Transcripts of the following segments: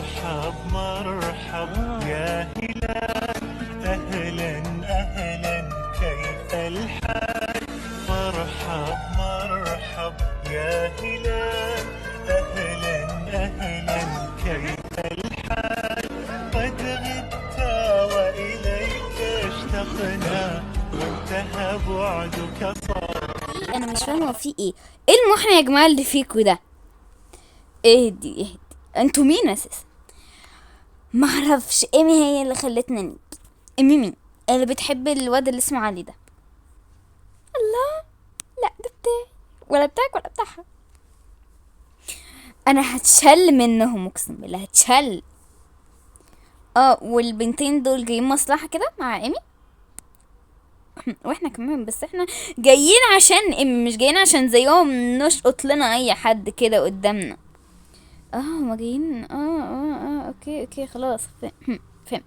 مرحب مرحب يا هلال، أهلا أهلا كيف الحال؟ مرحب مرحب يا هلال، أهلا أهلا كيف الحال؟ قد غبت وإليك اشتقنا وانتهى بعدك صار. انا مش فاهمه في ايه المحن يا جماعه اللي فيكوا ده؟ اهدي انتوا مين اساسا؟ معرفش. ايمي هي اللي خلتنا نيجي. ايمي مين اللي بتحب الواد اللي اسمه علي ده؟ الله، لا ده بتاعي ولا بتاعك ولا بتاعها. انا هتشل منهم اقسم بالله هتشل. والبنتين دول جايين مصلحه كده مع ايمي واحنا كمان، بس احنا جايين عشان ايمي، مش جايين عشان زيهم نشقط لنا اي حد كده قدامنا. هما جايين. اوكي خلاص فهمت.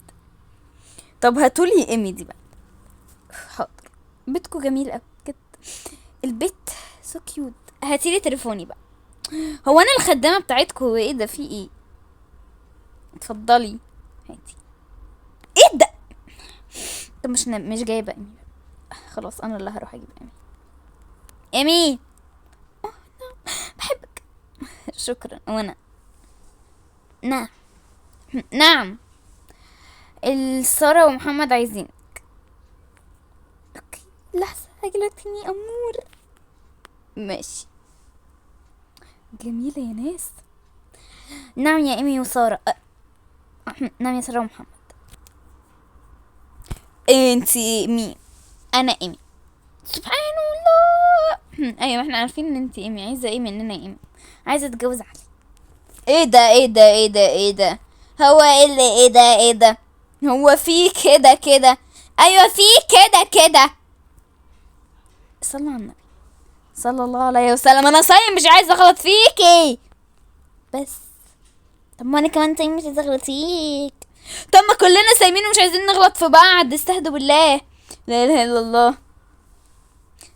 طب هاتولي ايمي دي بقى. حاضر. بيتكو جميل قوي كده، البيت سو كيوت. هاتيلي تليفوني بقى. هو انا الخدامه بتاعتكو؟ ايه ده؟ في ايه؟ اتفضلي هاتي. ايه ده؟ طب مش جايبه ايمي. خلاص انا اللي هروح اجيب ايمي. ايمي بحبك. شكرا. وانا نعم نعم. سارة ومحمد عايزين. اوكي لحظة هجيلك تاني امور. ماشي. جميلة يا ناس. نعم يا ايمي وسارة. نعم يا سارة ومحمد. انتي مين؟ انا ايمي. سبحان الله. ايوه احنا عارفين ان انتي ايمي. عايزة ايه مننا يا ايمي؟ عايزة اتجوز علي. ايه ده؟ هو ايه اللي ايه ده؟ هو في كده؟ ايوه في كده. صلى على النبي صلى الله عليه وسلم. انا صايم مش عايزه اغلط فيكي بس. طب ما انا كمان صايم مش عايزه اغلط فيك. طب ما كلنا صايمين ومش عايزين نغلط في بعض. استهدوا بالله. لا اله الا الله.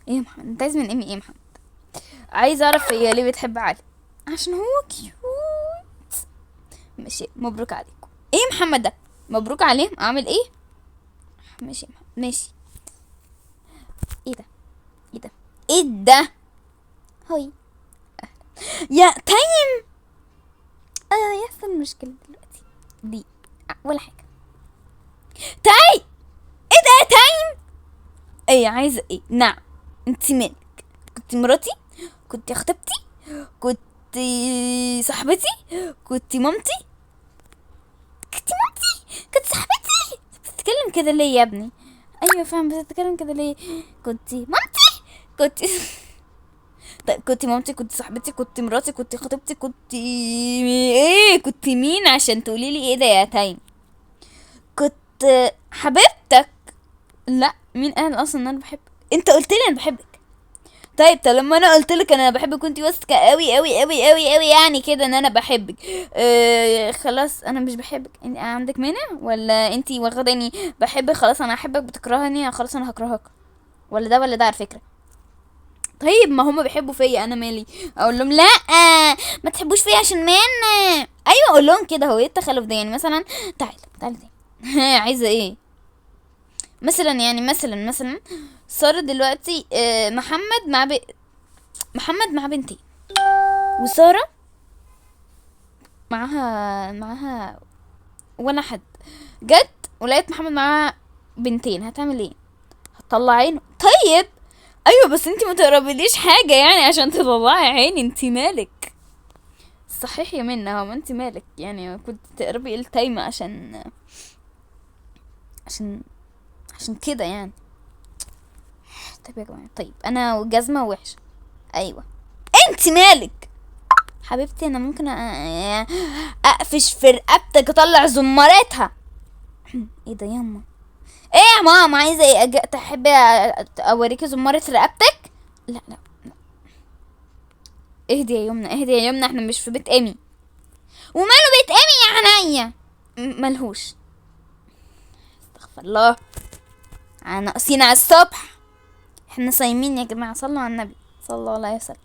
ايه يا محمد انت عايز من ايه يا محمد؟ عايز اعرف هي ليه بتحب علي. عشان هو كيوت. ماشي مبروك عليكم. ايه يا محمد ده؟ مبروك عليه. اعمل ايه؟ ماشي يا محمد ماشي. ايه ده؟ ايه ده؟ هاي يا تايم. يحصل مشكلة دلوقتي دي ولا حاجة. تاي ايه ده يا تايم؟ ايه عايزة ايه؟ نعم. انت مالك؟ كنت مراتي؟ كنت خطيبتي؟ كنت صاحبتي؟ كنت مامتي؟ كنت صاحبتي؟ بتتكلم كده ليه يا ابني؟ ايوه فاهم بس بتتكلم كده ليه؟ كنت مامتي؟ كنت طيب كنت مامتي، كنت صاحبتي، كنت مراتي، كنت خطيبتي، كنت ايه؟ كنت مين عشان تقولي لي ايه ده يا تايم؟ كنت حبيبتك. لا مين قال اصلا ان انا بحبك؟ انت قلت لي انا بحبك. طيب لما انا قلت لك انا بحبك كنت واثقه قوي يعني كده ان انا بحبك. خلاص انا مش بحبك. انت عندك مانع ولا انت واخداني بحبك خلاص انا احبك بتكرهني خلاص انا هكرهك؟ ولا ده على فكره. طيب ما هم بيحبوا فيا انا مالي؟ اقول لهم لا ما تحبوش فيا عشان مان. ايوه اقول لهم كده. هو ايه التخلف ده يعني؟ مثلا تعالى تاني. عايزه ايه مثلا؟ يعني مثلا صار دلوقتي محمد مع بنتين وساره معاها ولا حد. جت ولقيت محمد معاه بنتين هتعمل ايه؟ هتطلع عينه. طيب ايوه بس انتي ما تقربليش حاجه يعني عشان تطلعي عيني. انتي مالك؟ صحيح يا منى. هو انتي مالك يعني؟ كنت تقربي التايمة عشان عشان كده يعني. طيب يا جماعه. طيب انا جزمه وحشه. ايوه انتي مالك حبيبتي؟ انا ممكن اقفش في رقبتك اطلع زمرتها. ايه ده ياما؟ ايه يا ماما عايزه ايه؟ تحبي اوريكي زمرة رقبتك؟ لا اهدي يا يمنى احنا مش في بيت امي. وماله بيت امي يا عينيا؟ ملهوش. استغفر الله. ناقصين على الصبح. احنا صايمين يا جماعه. صلوا على النبي صلى الله عليه وسلم.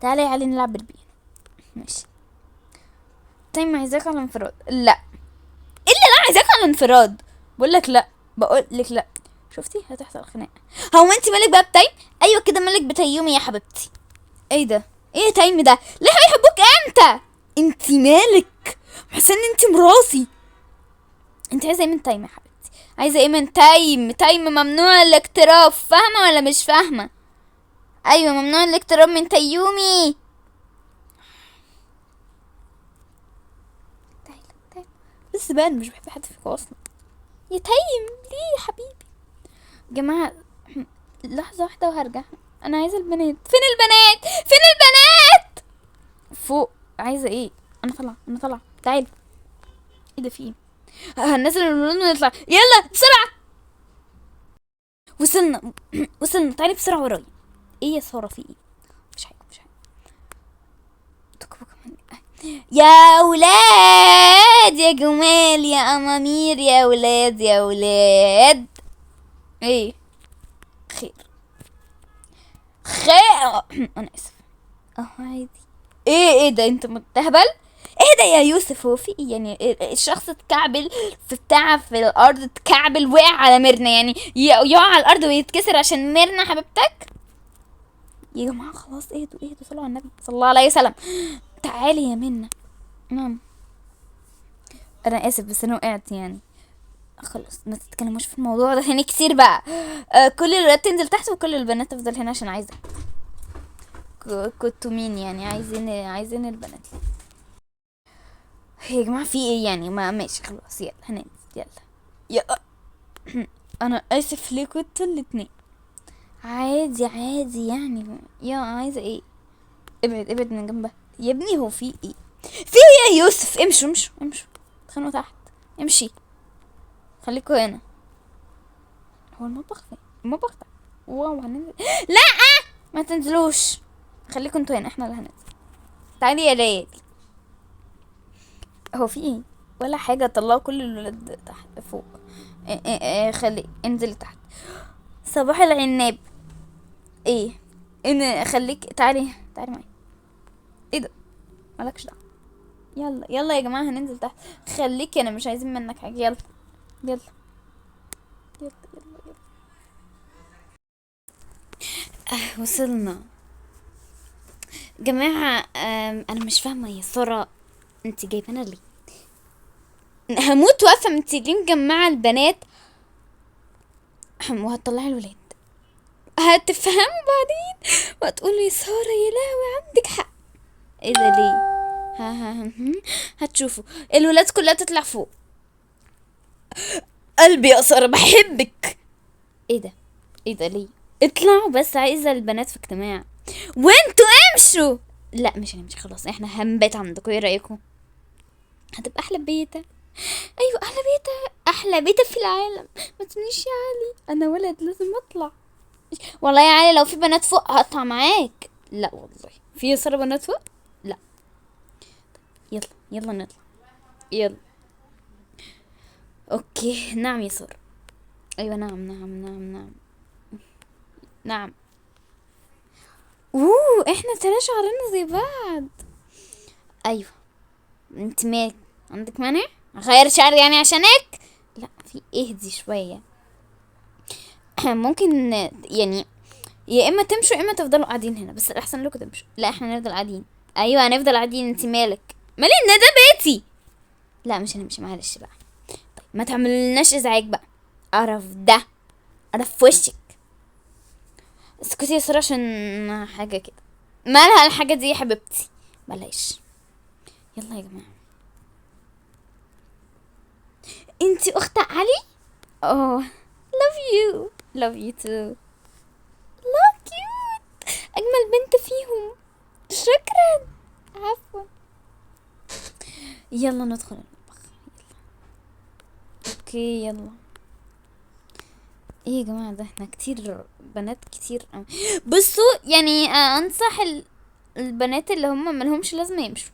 تعالى يا علي نلعب بالبيانو. ماشي. تايم عايزاك على انفراد. لا الا انا عايزاك على انفراد. بقول لك لا، بقول لك لا. شفتي هتحصل خناقه. هو انت مالك بقى بتايم؟ ايوه كده مالك بتيومي يا حبيبتي. ايه ده؟ ايه تايم ده؟ ليه هيحبوك امتى؟ انت مالك؟ حاسه ان انت مراسي. انت عايزه ايه من تايم يا حبيبتي؟ عايزه ايه من تايم؟ تايم ممنوع الاقتراب، فاهمه ولا مش فاهمه؟ ايوه ممنوع الاقتراب من تيومي. تايم. بس بقى انا مش بحب حد فيكم اصلا. يا تايم ليه يا حبيبي؟ يا جماعه لحظه واحده وهرجع. انا عايزه البنات. فين البنات؟ فين البنات؟ فوق. عايزه ايه؟ انا طالعه تعالي. ايه ده؟ في ايه؟ هننزل الولاد ونطلع. يلا بسرعه. وصلنا. وصلنا. تعالي بسرعه ورايا. ايه يا ساره في ايه؟ مش حاجه. يا ولاد يا جمال يا امامير يا ولاد يا ولاد. ايه؟ خير. انا اسف. عادي. ايه ده؟ انت متهبل؟ ايه ده يا يوسف؟ هو في ايه يعني؟ الشخص اتكعبل في الارض، اتكعبل وقع على ميرنا يعني يقع على الارض ويتكسر عشان ميرنا حبيبتك؟ يا جماعه خلاص اهدوا صلوا على النبي صلى الله عليه وسلم. تعالي يا منى. نعم. انا اسف بس انا وقعت يعني. خلاص ما تتكلموش في الموضوع ده تاني كتير بقى. كل الولاد تنزل تحت وكل البنات تفضل هنا عشان عايزه. كنتوا مين يعني؟ عايزين البنات. يا جماعه في ايه يعني؟ ما ماشي خلاص يلا هننزل يلا. يا انا اسف ليه كنتوا الاتنين. عادي يعني. يا عايزه ايه؟ ابعد من جنبها يا ابني. هو في ايه؟ في ايه يا يوسف؟ امشوا اتخانقوا تحت. امشي خليكوا هنا. هو المطبخ فين؟ المطبخ ده. واو هننزل. لا ما تنزلوش. خليكوا انتوا هنا احنا اللي هننزل. تعالي يا ليل. هو في ايه؟ ولا حاجه. طلعوا كل الولاد تحت فوق. خلي انزلي تحت. صباح العناب. ايه ان خليك تعالي معايا. ايه ده؟ مالكش دعوه. يلا يا جماعه هننزل تحت. خليكي انا مش عايزين منك حاجه. يلا. وصلنا. جماعة انا مش فاهمة يا سارة انت جايبانا ليه؟ هموت واقفة. انت ليه مجمعة البنات وهتطلعي الولاد؟ هتفهموا بعدين وهتقولوا يا سارة يا لهوي عندك حق. ايه ده ليه؟ ها هتشوفوا الولاد كلها تطلع فوق. قلبي يا سارة بحبك. ايه ده ليه؟ اطلعوا بس. عايزة البنات في اجتماع وانتوا امشوا. لا مش هنمشي خلاص. احنا هنبات عندكم. ايه رأيكم؟ هتبقى احلى بيتة. ايوه احلى بيتة في العالم. ما تنسيش يا علي انا ولد لازم اطلع. والله يا علي لو في بنات فوق هقطع معاك. لا والله في يا سارة بنات فوق. لا يلا نطلع. يلا اوكي. نعم يا سارة. ايوه نعم. احنا تلا شعرنا زي بعض. ايوه انت مالك؟ عندك مانع اغير شعري يعني عشانك؟ لا في اهدي شويه. ممكن يعني يا اما تمشوا يا اما تفضلوا قاعدين هنا. بس الاحسن لكم تمشوا. لا احنا نفضل قاعدين. ايوه هنفضل قاعدين. انت مالك؟ مالي ان ده بيتي. لا مش هنمشي معلش بقى. طيب ما تعملناش ازعاج بقى. قرف ده. قرف في وشك. اسكتي يا ساره عشان حاجه كده. مالها الحاجه دي يا حبيبتي؟ بلاش. يلا يا جماعه. انتي اخت علي؟ اوه love you too. الله كيوت. اجمل بنت فيهم. شكرا. عفوا. يلا ندخل المطبخ. اوكي يلا. ايه يا جماعه ده احنا كتير بنات كتير. بصوا يعني انصح البنات اللي هم ملهمش لازمه يمشوا.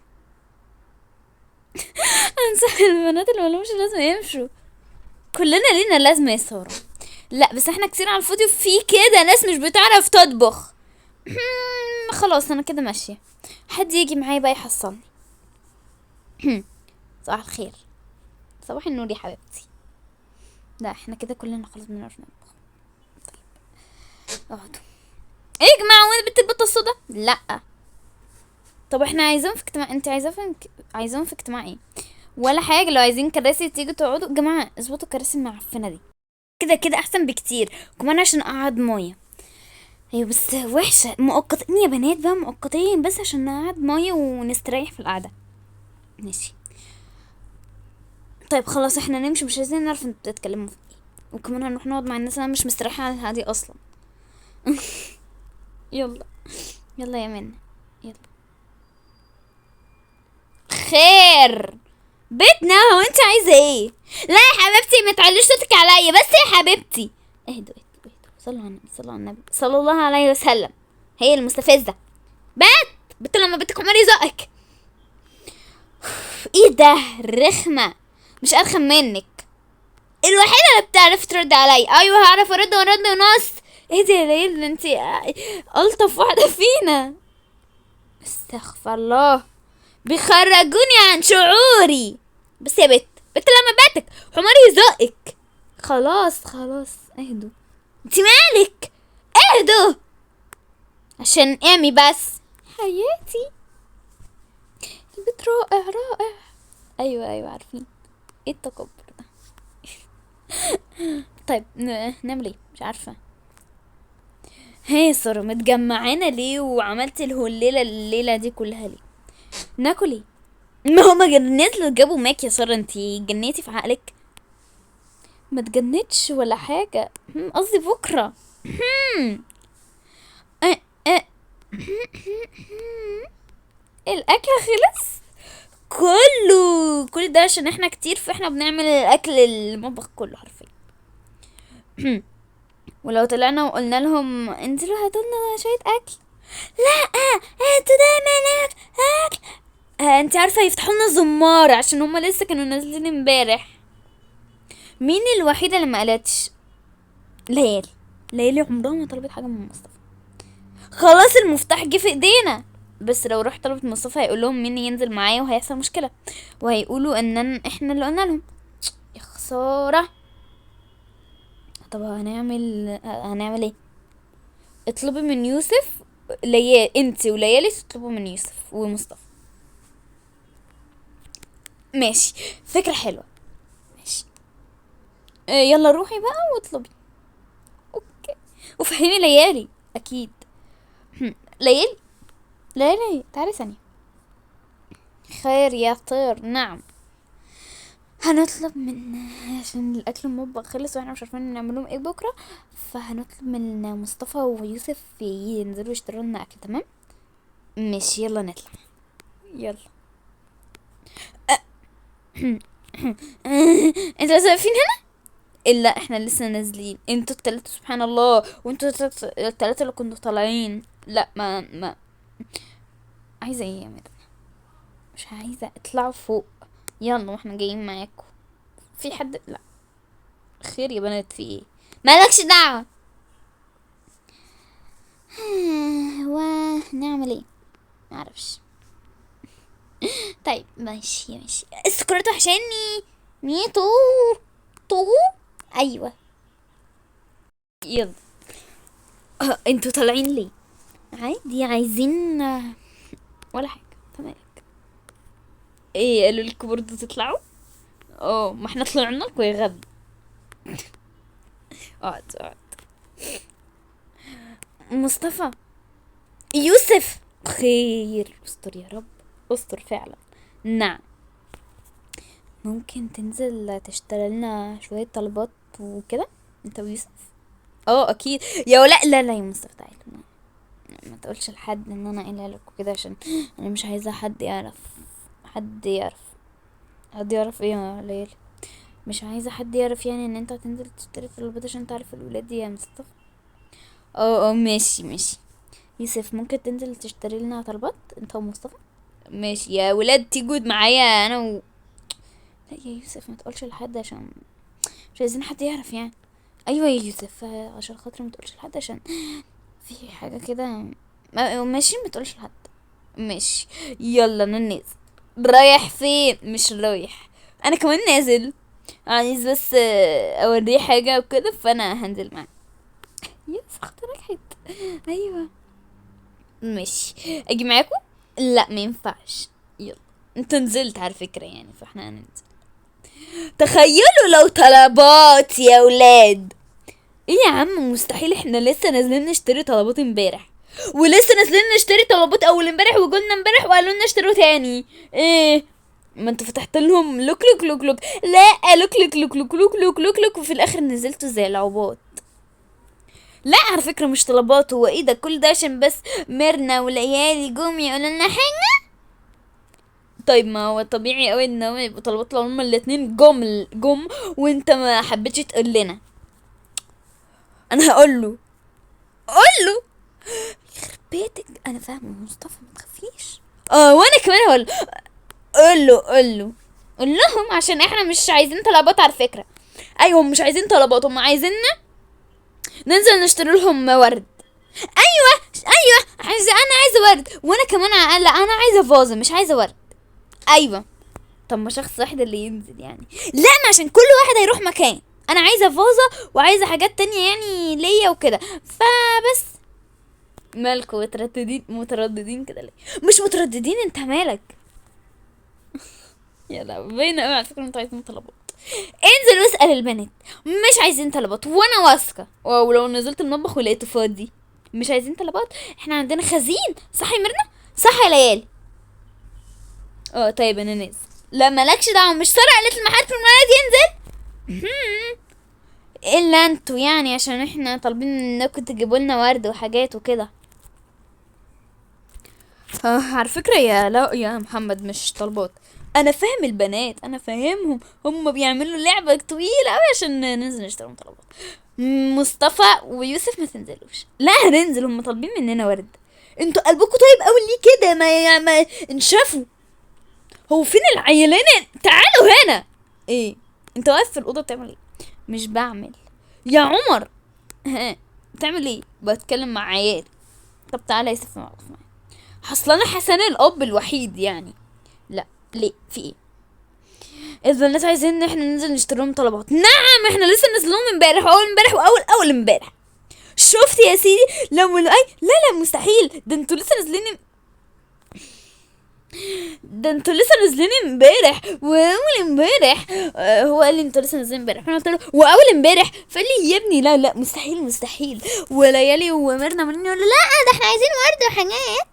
انصح البنات اللي ملهمش لازمه يمشوا. كلنا لينا لازمه يا ساره. لا بس احنا كتير على الفاضي. وفي كده ناس مش بتعرف تطبخ. خلاص انا كده ماشيه. حد يجي معايا بقى يحصلني. صباح الخير. صباح النور يا حبيبتي. لا احنا كده كلنا خلاص بنعرف نطبخ. طيب اقعدوا. ايه يا جماعه، وين بنت البطه السودا؟ لا. طب احنا عايزين في اجتماع، انت عايزين في اجتماع ايه؟ ولا حاجه. لو عايزين كراسي تيجوا تقعدوا يا جماعه، اظبطوا الكراسي المعفنه دي. كده كده احسن بكتير، كمان عشان اقعد ميه. ايوه بس وحشه، مؤقتين يا بنات بقى، مؤقتين بس عشان نقعد ميه ونستريح في القعده. ماشي. طيب خلاص احنا نمشي، مش عايزين نعرف انتوا بتتكلموا في ايه. وكمان هنروح نقعد مع الناس، انا مش مستريحه على الهادي اصلا. يلا يلا يا منى، يلا. خير بيتنا، هو انت عايزه ايه؟ لا يا حبيبتي ما تعليش صوتك عليا بس يا حبيبتي. اهدوا اهدوا اهدوا، صلوا على النبي، صلوا على النبي صلى الله عليه وسلم. هي المستفزه بت لما بتك عمال يزقك. ايه ده رخمه، مش ارخم منك. الوحيده اللي بتعرف ترد عليا. ايوه هعرف ارد ورد ونص. ايه ده يا ليل، انت الطف واحده فينا. استغفر الله، بيخرجوني عن شعوري. بس يا بت لما باتك حمار يزقك. خلاص خلاص اهدوا. انت مالك؟ اهدوا عشان امي بس. حياتي البيت رائع رائع. ايوه ايوه عارفين ايه التكبر ده. طيب نعمل ايه؟ مش عارفه. هي ساره متجمعانا ليه وعملت الليله دي كلها ليه؟ ناكل ايه؟ ما هما نزلوا جابوا ماك يا ساره، انتي جنيتي في عقلك؟ ما تجنتش ولا حاجه، قصدي بكره. أه أه. الاكل خلص كله، كل ده عشان احنا كتير، فاحنا بنعمل الاكل المطبخ كله حرفيا. ولو طلعنا وقلنا لهم انزلوا هاتولنا شويه اكل، لا انتوا دايما اكل. انت عارفه يفتحوا لنا زمار عشان هما لسه كانوا نازلين امبارح. مين الوحيده اللي ما قالتش؟ ليالي. ليالي عمرها ما طلبت حاجه من مصطفى. خلاص المفتاح جه في ايدينا، بس لو رحت طلبت مصطفى هيقول لهم مين ينزل معايا وهيحصل مشكله، وهيقولوا ان احنا اللي قلنا لهم. يا خساره. طب هنعمل ايه؟ اطلبي من يوسف. انت وليالي تطلبوا من يوسف ومصطفى. ماشي، فكره حلوه. ماشي. يلا روحي بقى واطلبي. اوكي. وفهمي ليالي اكيد. ليالي ليالي تعالي ثانيه. خير يا طير. نعم. هنطلب من، عشان الاكل المطبخ خلص واحنا مش عارفين نعملهم ايه بكره، فهنطلب من مصطفى ويوسف ينزلوا يشتروا لنا اكل. تمام ماشي يلا نطلع. يلا. انتوا لسه واقفين هنا؟ الا احنا لسه نازلين، انتوا التلاتة سبحان الله، وانتوا التلاتة اللي كنتوا طالعين. لا ما عايزه ايه يا مدام؟ مش عايزه، اطلعوا فوق. يلا واحنا جايين معاكم. في حد؟ لا. خير يا بنات في ايه؟ مالكش دعوه. ونعمل ايه؟ معرفش. طيب ماشي ماشي. السكرات وحشاني. ميتو تو. ايوه يلا. انتوا طالعين ليه؟ عادي عايزين ولا حاجه. تمام. ايه قالوا لكم برضه تطلعوا؟ ما احنا طلعنا لكم يا غبي. اقعد. مصطفى. يوسف. خير استر يا رب، استر فعلا. نعم. ممكن تنزل تشتري لنا شويه طلبات وكده انت ويوسف؟ اكيد يا لا يا مصطفى تعالى. ما تقولش لحد ان انا قايله لك وكده، عشان انا مش عايزه حد يعرف. حد يعرف ايه يا ليلى؟ مش عايزه حد يعرف يعني ان انت هتنزل تشتري طلبات، عشان تعرف الولاد دي يا مصطفى. ماشي. يوسف ممكن تنزل تشتري لنا طلبات انت ومصطفى؟ ماشي يا ولاد، تيجوا معايا انا لا يا يوسف ما تقولش لحد، عشان مش عايزين حد يعرف يعني. ايوه يا يوسف عشان خاطر ما تقولش لحد، عشان في حاجه كده. ماشي ما تقولش لحد. ماشي يلا ننزل. رايح فين؟ مش رايح، انا كمان نازل، عايز بس اوريه حاجة وكده، فانا هنزل معاه. يس اختي نجحت. ايوه ماشي، اجي معاكم؟ لا ما ينفعش. يلا انت نزلت على فكرة يعني، فاحنا هننزل. تخيلوا لو طلبات يا ولاد. ايه يا عم مستحيل، احنا لسه نازلين نشتري طلبات امبارح، ولسه نازلين نشتري طلبات اول امبارح، وقلنا امبارح وقالوا لنا اشتروا تاني. ايه ما انتوا فتحت لهم لوك لوك لوك لوك، لا لوك لوك لوك لوك لوك لوك لوك لوك، وفي الاخر نزلتوا زي العباط. لا على فكرة مش طلبات، هو ايه ده كل ده عشان بس ميرنا والعيال جم يقولوا لنا حاجة. طيب ما هو طبيعي قوي ان هو يبقوا طلبات لو هما الاتنين جم وانت ما حبيتش تقول لنا. انا هقول له، قول له يخرب بيتك، انا فاهمه مصطفى ما تخافيش. وانا كمان هقول له، قول لهم عشان احنا مش عايزين طلبات على فكره. ايوه هم مش عايزين طلبات، هم عايزيننا ننزل نشتري لهم ورد. ايوه انا عايزه ورد، وانا كمان لا انا عايزه فازه مش عايزه ورد. ايوه طب ما شخص واحد اللي ينزل يعني، لا ما عشان كل واحد هيروح مكان، انا عايزه فازه وعايزه حاجات تانية يعني ليا وكده، فبس. مالكوا مترددين كده ليه؟ مش مترددين، انت مالك؟ يلا باينه قوي على فكره انتوا عايزين طلبات. انزل واسال البنات، مش عايزين طلبات وانا واثقه، ولو نزلت المطبخ ولقيته فاضي مش عايزين طلبات، احنا عندنا خزين. صح يا ميرنا؟ صح يا ليالي؟ طيب انا نازل. لا مالكش دعوه، مش ساره قالت المحل في المولد ينزل. الا انتوا يعني عشان احنا طالبين انكم تجيبوا لنا ورد وحاجات وكده. على فكرة يا محمد مش طلبات، انا فاهم البنات، انا فاهمهم، هم بيعملوا لعبة طويلة اوي عشان ننزل نشتري طلبات. مصطفى ويوسف ما تنزلوش. لا هننزل، هم طالبين مننا ورد. انتوا قلبكم طيب اوي ليه كده؟ ما انشفوا. هو فين العيلين؟ تعالوا هنا. ايه انت واقف في الاوضه بتعمل ايه؟ مش بعمل يا عمر. بتعمل ايه؟ بتكلم مع عيالي. طب تعالى يا يوسف نقف معايا. اصل انا حسن الاب الوحيد يعني. لا ليه في ايه؟ البنات عايزين ان احنا ننزل نشتري لهم طلبات. نعم احنا لسه نازلين امبارح واول امبارح واول امبارح. شفت يا سيدي لو لا مستحيل، ده انتوا لسه نازلين امبارح واول امبارح. هو قال لي انتوا لسه نازلين امبارح، انا قلت له واول امبارح، فقال لي يا ابني لا مستحيل. وليالي وميرنا مني يقول لا ده احنا عايزين ورد وحاجات.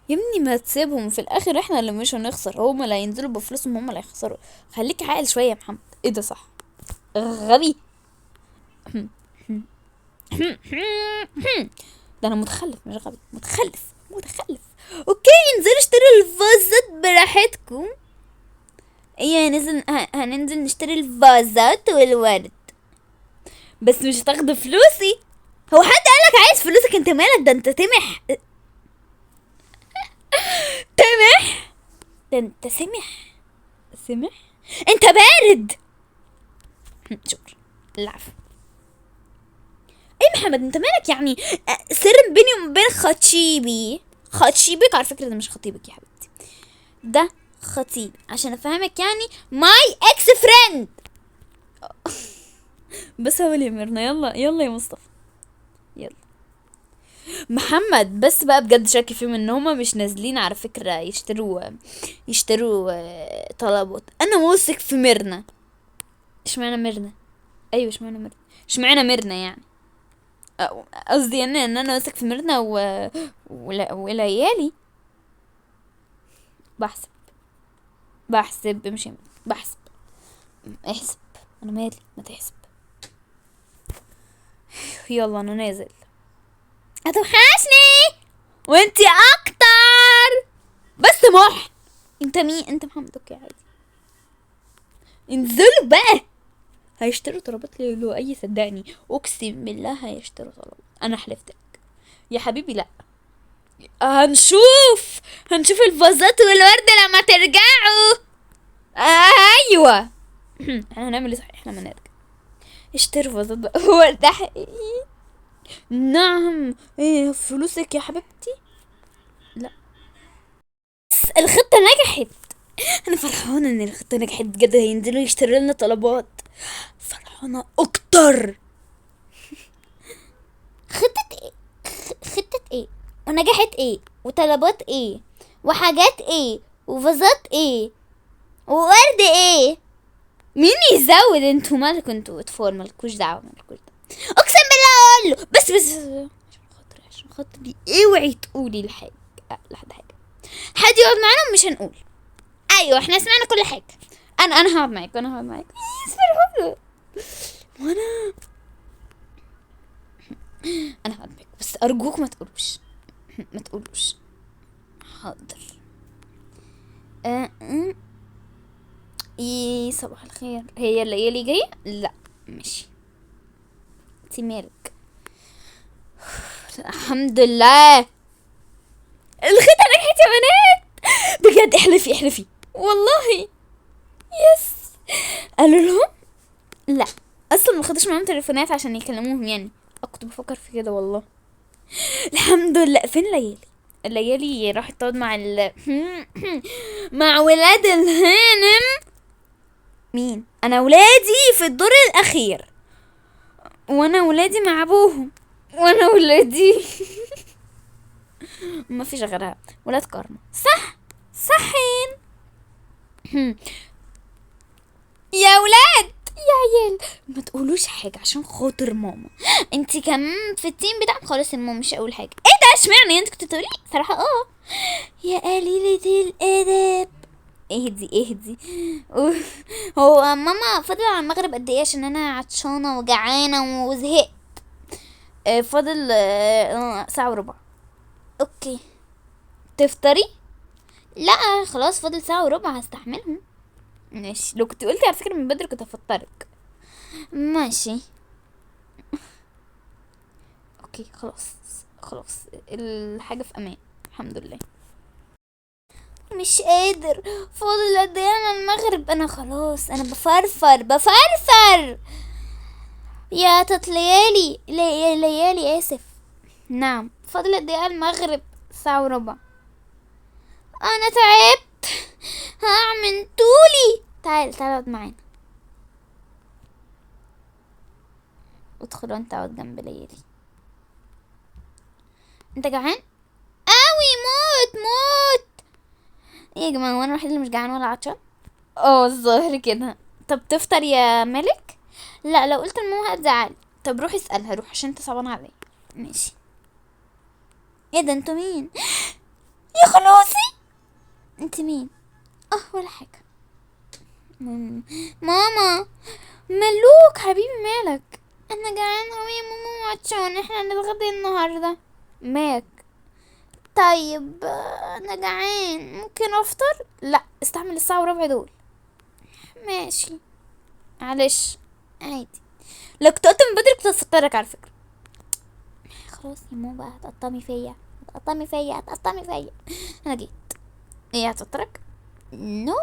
يا ابني ما تسيبهم، في الاخر احنا اللي مش هنخسر، هما اللي هينزلوا بفلوسهم، هما اللي هيخسروا. خليك عاقل شويه يا محمد. ايه ده صح؟ غبي. ده انا متخلف مش غبي، متخلف. اوكي انزلوا اشتروا الفازات براحتكم. ايه هننزل نشتري الفازات والورد، بس مش هتاخدوا فلوسي. هو حد قالك عايز فلوسك؟ انت مالك؟ ده انت تمح. ده انت سمح. انت بارد. شكرا العفو. ايه محمد انت مالك يعني؟ سر بيني وبين خطيبك على فكرة، ده مش خطيبك يا حبيبتي، ده خطيب عشان افهمك يعني، ماي اكس فريند. بس هو يا ميرنا، يلا يا مصطفى يلا. محمد بس بقى بجد شاكي فيهم ان هما مش نازلين على فكرة يشتروا طلبات. انا واثق في ميرنا. اشمعنى ميرنا؟ ايوه اشمعنى ميرنا يعني؟ قصدي ان انا واثق في ميرنا والعيالي. بحسب مش بحسب. احسب، انا مالي ما تحسب. يلا انا نازل. هتوحشني وانتي اكتر. بس انت مين؟ انت محمد. اوكي عادي، انزلوا بقى. هيشتروا طلبات اي صدقني اقسم بالله هيشتروا طلبات، انا حلفتك يا حبيبي. لا هنشوف الفازات والورد لما ترجعوا. ايوه. احنا هنعمل ايه صحيح لما نرجع؟ اشتروا فازات بقى. هو ده حقيقي؟ نعم. ايه فلوسك يا حبيبتي؟ لا الخطة نجحت. انا فرحانة ان الخطة نجحت بجد، هينزلوا يشتروا لنا طلبات، فرحانة اكتر. خطة ايه؟ خطة ايه ونجحت ايه وطلبات ايه وحاجات ايه وفازات ايه وورد ايه؟ مين يزود؟ انتوا مالكوا، انتوا اطفال مالكوش دعوة، مالكوش دعوة. اقسم بالله اقول له بس عشان خاطري اوعي تقولي لحد حاجة. حد يقعد معانا مش هنقول. ايوه احنا سمعنا كل حاجة. انا هقعد معاك، انا هقعد معاك. فرحانة وانا هقعد معاك، بس ارجوك ما تقولوش، ما تقولوش. حاضر. صباح الخير، هي الليالي جاية؟ لا ماشي، انتي مالك؟ الحمد لله الخطة نجحت يا بنات بجد. احلفي احلفي والله. يس. قالوا لهم لا، اصلا ما خدوش معاهم تليفونات عشان يكلموهم يعني. كنت بفكر في كده والله. الحمد لله. فين ليالي؟ الليالي راحت تقعد مع مع ولاد الهانم. مين؟ انا ولادي في الدور الاخير، وانا ولادي مع ابوهم، وانا ولادي ما فيش غيرها، ولاد كارما. صح صحين. يا ولاد يا عيال ما تقولوش حاجة عشان خاطر ماما. انتي كمان في التيم بتاعك خالص، الماما مش هقول حاجة. ايه ده؟ اشمعنى انت كنت تقولي؟ صراحة يا قليلة الادب. اهدي اهدي. هو ماما فاضل على المغرب قد ايه؟ عشان انا عطشانة وجعانة وزهقت. فاضل ساعة وربع. اوكي. تفطري؟ لا خلاص فاضل ساعة وربع هستحملهم. ماشي، لو كنت قلتي على فكرة من بدري كنت هفطرك. ماشي. اوكي خلاص خلاص، الحاجة في امان الحمد لله. مش قادر، فاضل قد ايه على المغرب؟ انا خلاص انا بفرفر. يا تطليالي ليالي اسف. نعم فاضل قد ايه على المغرب؟ ساعة وربع. انا تعبت هعمل طولي. تعال اقعد معانا. ادخل وانت اقعد جنب ليالي. انت جعان اوي؟ موت. ايه يا جماعه، وانا الوحيد اللي مش جعان ولا عطشان؟ الظاهر كده. طب تفطر يا ملك؟ لا لو قلت لماما هتزعل. طب روح اسالها، روح عشان انت صعبان عليا. ماشي. ايه ده؟ انتوا مين؟ يا خلاصي انت مين؟ ولا حاجه. ماما. ملوك حبيبي مالك؟ انا جعان اوي يا ماما وعطشان، احنا هنتغدى النهارده. ماك؟ طيب انا جعان ممكن افطر؟ لا استحمل الساعة وربع دول. ماشي معلش عادي، لو كنت قلت من بدري كنت هفطرك على فكرة. خلاص يا ماما بقى، هتقطمي فيا. انا جيت. ايه هتفطرك؟ نو.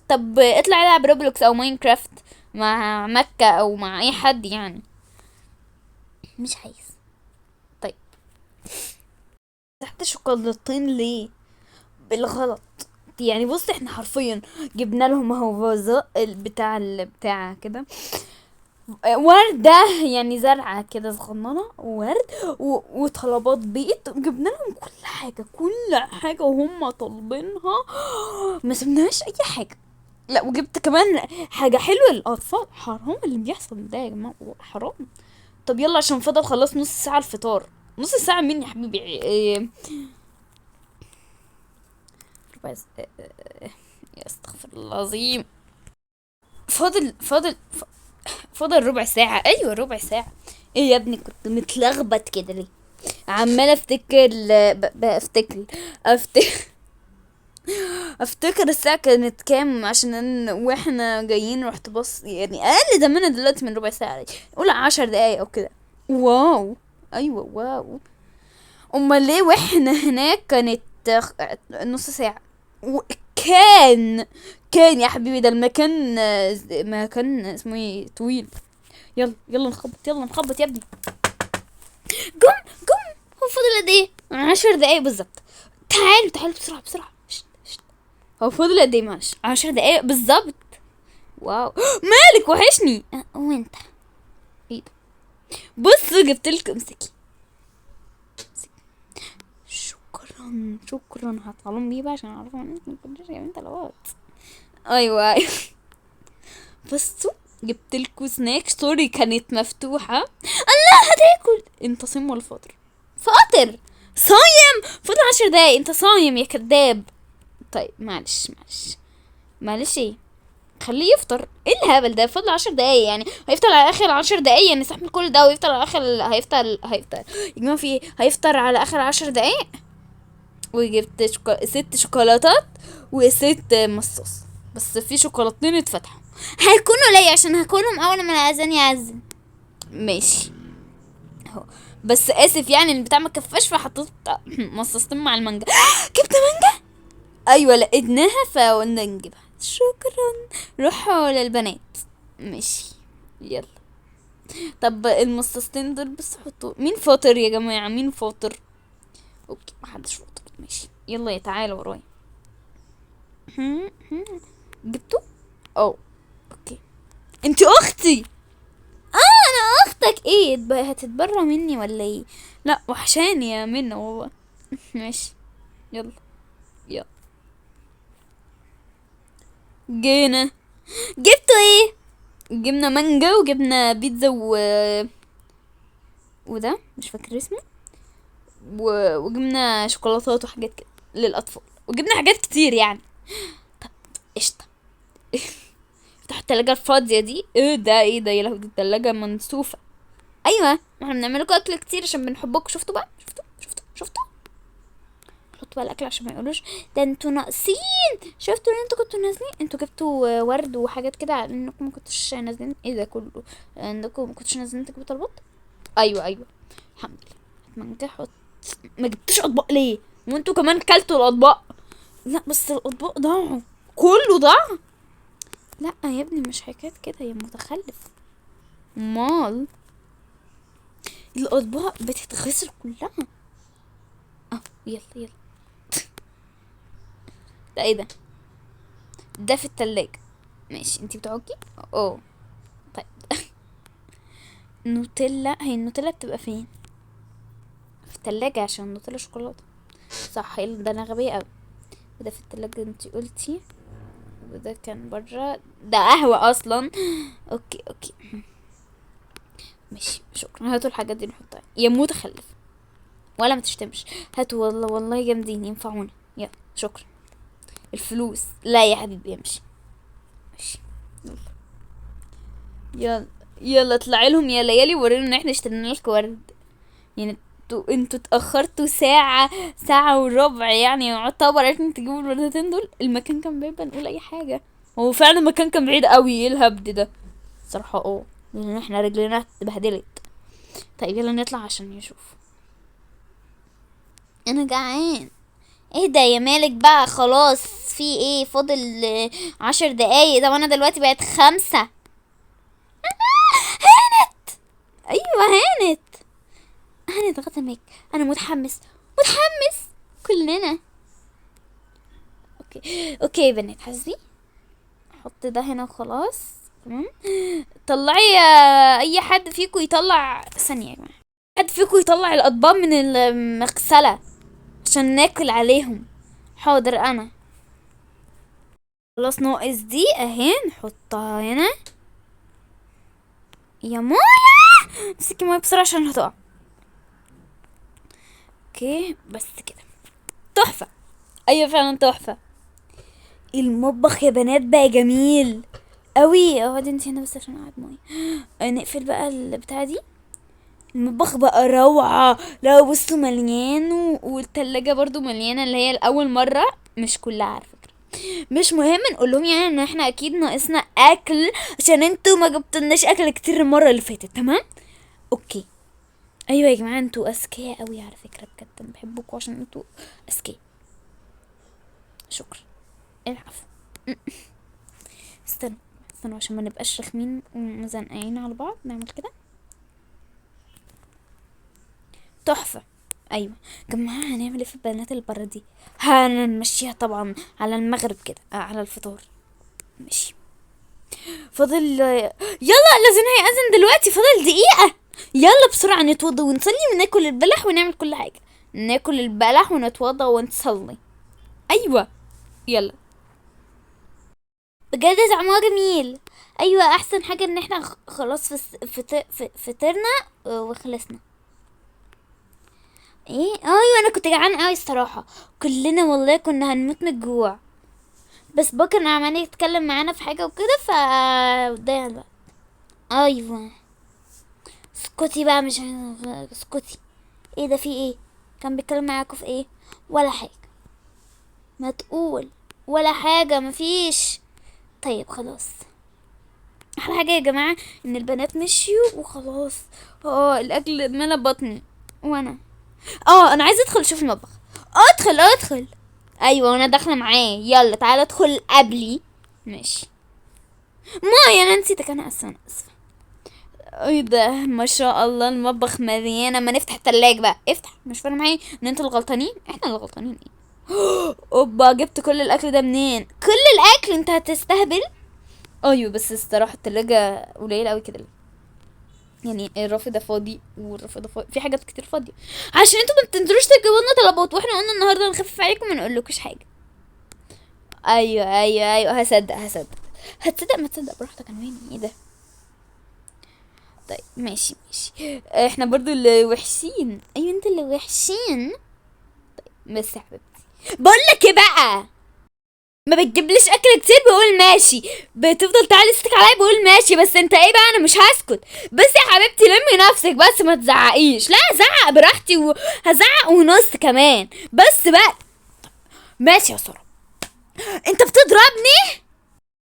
طب اطلع العب روبلوكس او ماينكرافت مع مكة او مع اي حد يعني. مش عايز. طيب تحت شوكولاتين ليه بالغلط يعني؟ بص احنا حرفيا جبنا لهم اهو فازة بتاع كده، وردة يعني زرعة كده صغننة، ورد وطلبات بيت، جبنا لهم كل حاجة وهم طالبينها، ما سبناش اي حاجة. لا وجبت كمان حاجة حلوة للأطفال. حرام اللي بيحصل ده يا جماعة، حرام. طب يلا عشان فضل خلاص نص ساعة الفطار. نص ساعة مين يا حبيبي؟ يا استغفر الله العظيم. فاضل ربع ساعة. ايوه ربع ساعة. ايه يا ابني كنت متلخبط كده ليه؟ عمالة افتكر الساعة كانت كام عشان واحنا جايين رحت بص يعني اقل زمان دلوقتي من ربع ساعة، قول 10 دقايق او كده. واو. ايوه واو. امال ليه واحنا هناك كانت نص ساعة؟ كان يا حبيبي ده المكان مكان اسمه ايه طويل. يلا نخبط يا ابني. جم. هو فاضل قد ايه؟ 10 دقايق بالظبط. تعالوا بسرعة. هو فاضل قد ايه؟ معلش 10 دقايق بالظبط. واو مالك وحشني. وانت ايه ده؟ بص جبتلك، امسكي. شكرا شكرا، هطلعهم بيه بقى عشان اعرفهم ان انت مكنتش جايبين طلبات. ايوه ايوه. بصوا جبتلكوا سناك، سوري كانت مفتوحة. الله هتاكل. انت صايم ولا فاطر؟ فاطر. صايم. فاضل 10 دقايق، انت صايم يا كداب. طيب معلش معلش معلش، ايه خليه يفطر. ايه الهبل ده؟ فاضل 10 دقايق يعني، هيفطر على اخر 10 دقايق يعني، نستحمل كل ده ويفطر على اخر. هيفطر يا جماعه في ايه؟ هيفطر على اخر 10 دقايق. وجبت 6 شوكولاتات و6 مصاص، بس في شوكولاتتين اتفتحوا، هيكونوا ليا عشان هاكلهم اول ما الاذان يأذن. ماشي اهو، بس اسف يعني البتاع ما كفاش فحطيت مصاصتين مع المانجا. جبت مانجا. ايوه لقيناها فقلنا نجيبها. شكرا. روحوا للبنات. ماشي يلا. طب المصاصتين دول بس حطوا. مين فاطر يا جماعه؟ مين فاطر؟ اوكي محدش فاطر. ماشي يلا يا تعالى ورايا. جبتوا؟ او اوكي. انت اختي. انا اختك. ايه هتتبرى مني ولا ايه؟ لا وحشاني يا منى والله. ماشي يلا يلا. جينا. جبتوا ايه؟ جبنا مانجا وجبنا بيتزا وده مش فاكر اسمه وجبنا شوكولاتات وحاجات كده للاطفال، وجبنا حاجات كتير يعني. طب قشطه. افتح التلاجة الفاضية دي. ايه ده؟ ايه ده يا لهوي؟ دي التلاجة منسوفة. ايوه ما احنا بنعمل لكم اكل كتير عشان بنحبكم. شفتوا بقى؟ شفتوا حطوا بقى الاكل عشان ما يقولوش ده انتوا ناقصين. شفتوا ان انتوا كنتوا نازلين؟ انتوا جبتوا ورد وحاجات كده على انكم ما كنتوش نازلين. ايه ده كله؟ انكم ما كنتوش نازلين تجيبوا طلبات. ايوه ايوه الحمد لله. ما تحط. ما جبتوش اطباق ليه؟ وانتوا كمان كلتوا الاطباق. لا بس الاطباق ضاعوا، كله ضاع. لا يا ابني مش حكايه كده يا متخلف. مال الاطباق بتتغسل كلها. يلا يلا. ده ايه ده؟ ده في التلاجة. ماشي انتي بتعوكي. اوه طيب. نوتيلا. هي النوتيلا بتبقى فين؟ في التلاجة عشان النوتيلا شوكولاتة. صح. ده انا غبية اوي. وده في التلاجة انتي قلتي، وده كان برا. ده قهوة اصلا. اوكي اوكي ماشي شكرا. هاتوا الحاجات دي نحطها يا متخلف. ولا ما تشتمش. هاتوا والله والله جامدين ينفعونا. يلا شكرا. الفلوس لا يا حبيبي امشي. ماشي يلا يلا يلا. اطلعي لهم يا ليالي ووريهم ان احنا اشترينا لك ورد. يعني انتوا اتاخرتوا ساعه وربع يعني، يعتبر عشان تجيبوا الوردتين دول. المكان كان بعيد نقول اي حاجه. هو فعلا المكان كان بعيد قوي. ايه الهبد ده صراحه؟ لان احنا رجلنا اتبهدلت. طيب يلا نطلع عشان يشوف. انا جعان. ايه ده يا مالك بقى؟ خلاص في ايه؟ فاضل 10 دقايق. ده وانا دلوقتي بقت 5. هانت. ايوه هانت. هانت غتمك. انا متحمس كلنا. اوكي اوكي يا بنات حسبي. حط ده هنا وخلاص. تمام. طلعي اي حد فيكم يطلع ثانية يا جماعة. حد فيكم يطلع الاطباق من المغسلة عشان ناكل عليهم. حاضر انا. خلاص ناقص دي اهي، نحطها هنا. يا مايا امسكي مايا بسرعة عشان هتقع. اوكي بس كده تحفة. ايوه فعلا تحفة. المطبخ يا بنات بقى جميل قوي. اقعدي انت هنا بس عشان اقعد مايا. نقفل بقى البتاعة دي. المطبخ بقى روعة. لا بصوا مليان والتلاجة برضو مليانة، اللي هي الأول مرة مش كلها على فكرة. مش مهم نقول لهم يعني ان احنا اكيد ناقصنا اكل عشان انتوا ما جبتلناش اكل كتير المرة اللي فاتت. تمام اوكي. ايوه يا جماعة انتوا اذكياء قوي على فكرة بجد. انا بحبكم عشان انتوا اذكياء. شكرا. العفو. استنوا عشان ما نبقاش رخمين ومزنقين على بعض. نعمل كده. تحفة. ايوه جماعة، هنعمل ايه في البنات اللي برا دي؟ هنمشيها طبعا على المغرب كده، على الفطار. ماشي. فاضل يلا لازم هيأذن دلوقتي، فاضل دقيقة. يلا بسرعة نتوضى ونصلي وناكل البلح ونعمل كل حاجة. ناكل البلح ونتوضى ونصلي. ايوه يلا. بجد طعمها جميل. ايوه احسن حاجة ان احنا خلاص فطرنا وخلصنا. ايه ايوه انا كنت جعان قوي الصراحة. كلنا والله كنا هنموت من الجوع، بس بابا كان عمال يتكلم معانا في حاجة وكده ضيع الوقت. ايوه اسكتي بقى، مش اسكتي. ايه ده، في ايه؟ كان بيتكلم معاكوا في ايه؟ ولا حاجة. ما تقول ولا حاجة، مفيش. طيب خلاص. احلى حاجة يا جماعة ان البنات مشيوا وخلاص. الاكل ملا بطني. وانا انا عايزة ادخل اشوف المطبخ. ادخل ادخل. ايوه وانا داخلة معاه. يلا تعالى ادخل قبلي. ماشي. ما انا نسيتك، انا اسفة. ايه ده، ما شاء الله المطبخ مليانه. ما نفتح التلاج بقى، افتح. مش فاهم معايا ان انتوا الغلطانين، احنا اللي غلطانين. ايه اوبا، جبت كل الاكل ده منين؟ كل الاكل؟ انت هتستهبل. ايوه بس الصراحه التلاجة قليله قوي كده. يعني الرف ده فاضي والرف ده فاضي، في حاجات كتير فاضيه عشان انتوا ما بتنزلوش تجيبوا لنا طلبات، واحنا قلنا النهارده نخفف عليكم وما نقولكوش حاجه. ايوه هصدق. هتصدق ما تصدق براحتك. انا وين ايه ده؟ طيب ماشي. احنا برضو اللي وحشين. ايوه انت اللي وحشين. طيب بس يا حبيبتي بقول لك ايه بقى، ما بتجيبليش اكل كتير بقول ماشي، بتفضل تعلي صوتك عليا بقول ماشي، بس انت ايه بقى؟ انا مش هسكت. بس يا حبيبتي لمي نفسك بس، ما تزعقيش. لا هزعق براحتي وهزعق ونص كمان، بس بقى. ماشي يا ساره. انت